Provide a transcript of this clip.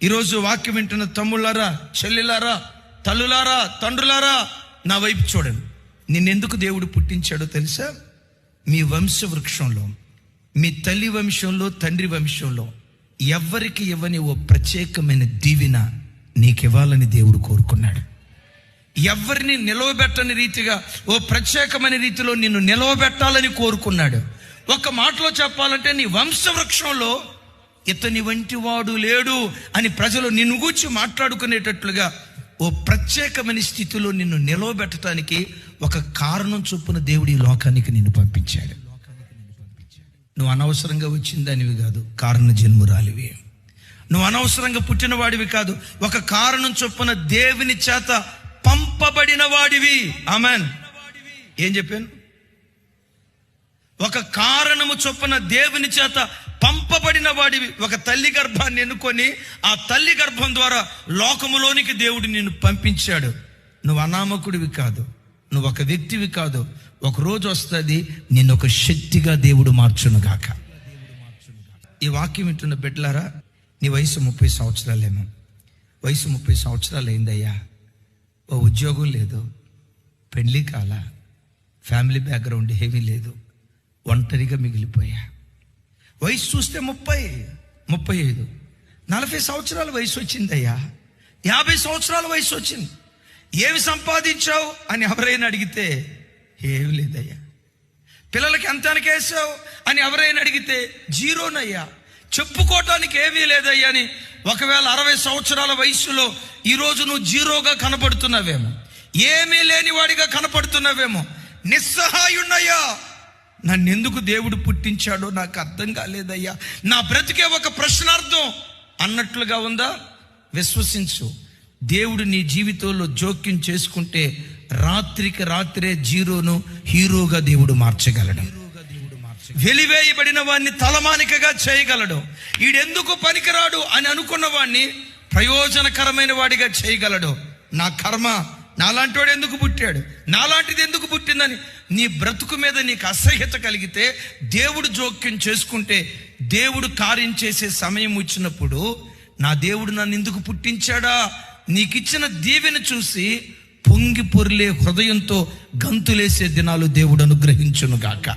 ఈరోజు వాక్యం వింటున్న తమ్ముళ్ళారా, చెల్లిలారా, తల్లులారా, తండ్రులారా, నా వైపు చూడండి. నిన్నెందుకు దేవుడు పుట్టించాడో తెలుసా? మీ వంశవృక్షంలో, మీ తల్లి వంశంలో, తండ్రి వంశంలో ఎవ్వరికి ఇవ్వని ఓ ప్రత్యేకమైన దీవెన నీకివ్వాలని దేవుడు కోరుకున్నాడు. ఎవరిని నిలవబెట్టని రీతిగా ఓ ప్రత్యేకమైన రీతిలో నిన్ను నిలవబెట్టాలని కోరుకున్నాడు. ఒక మాటలో చెప్పాలంటే, నీ వంశవృక్షంలో ఇతని వంటి వాడు లేడు అని ప్రజలు నిన్ను గూర్చి మాట్లాడుకునేటట్లుగా ఓ ప్రత్యేకమైన స్థితిలో నిన్ను నిలవబెట్టడానికి ఒక కారణం చొప్పున దేవుడు ఈ లోకానికి నిన్ను పంపించాడు. నువ్వు అనవసరంగా వచ్చిందానివి కాదు, కారణ జన్మురాలివి. నువ్వు అనవసరంగా పుట్టిన వాడివి కాదు, ఒక కారణం చొప్పున దేవుని చేత పంపబడిన వాడివి. ఆమెన్. ఏం చెప్పాను? ఒక కారణము చొప్పున దేవుని చేత పంపబడిన వాడివి. ఒక తల్లి గర్భాన్ని ఎన్నుకొని ఆ తల్లి గర్భం ద్వారా లోకములోనికి దేవుడు నిన్ను పంపించాడు. నువ్వు అనామకుడివి కాదు, నువ్వు ఒక వ్యక్తివి కాదు. ఒక రోజు వస్తుంది నిన్ను ఒక శక్తిగా దేవుడు మార్చునుగాక. ఈ వాక్యం వింటున్న బిడ్డలారా, నీ వయసు 30 సంవత్సరాలేమో. వయసు 30 సంవత్సరాలు అయిందయ్యా, ఓ ఉద్యోగం లేదు, పెళ్లి కాల, ఫ్యామిలీ బ్యాక్గ్రౌండ్ ఏమీ లేదు, ఒంటరిగా మిగిలిపోయా. వయసు చూస్తే 30, 35, 40 సంవత్సరాల వయసు వచ్చిందయ్యా, 50 సంవత్సరాల వయసు వచ్చింది. ఏమి సంపాదించావు అని ఎవరైనా అడిగితే ఏమి లేదయ్యా. పిల్లలకి ఎంతానికి వేసావు అని ఎవరైనా అడిగితే జీరోనయ్యా. చెప్పుకోవటానికి ఏమీ లేదయ్యా అని. ఒకవేళ 60 సంవత్సరాల వయసులో ఈరోజు నువ్వు జీరోగా కనపడుతున్నావేమో, ఏమీ లేనివాడిగా కనపడుతున్నావేమో, నిస్సహాయున్నయ్యా. నన్నెందుకు దేవుడు పుట్టించాడో నాకు అర్థం కాలేదయ్యా, నా బ్రతికే ఒక ప్రశ్నార్థం అన్నట్లుగా ఉందా? విశ్వసించు, దేవుడు నీ జీవితంలో జోక్యం చేసుకుంటే రాత్రికి రాత్రే జీరోను హీరోగా దేవుడు మార్చగలడు. వెలివేయబడిన వాడిని తలమానికగా చేయగలడు. ఈడెందుకు పనికిరాడు అని అనుకున్న వాడిని ప్రయోజనకరమైన వాడిగా చేయగలడు. నా కర్మ, నాలాంటి వాడు ఎందుకు పుట్టాడు, నాలాంటిది ఎందుకు పుట్టిందని నీ బ్రతుకు మీద నీకు అసహ్యత కలిగితే, దేవుడు జోక్యం చేసుకుంటే, దేవుడు కార్యం చేసే సమయం వచ్చినప్పుడు, నా దేవుడు నన్ను ఎందుకు పుట్టించాడా, నీకిచ్చిన దీవెన చూసి పొంగి పొర్లే హృదయంతో గంతులేసే దినాలు దేవుడు అనుగ్రహించునుగాక.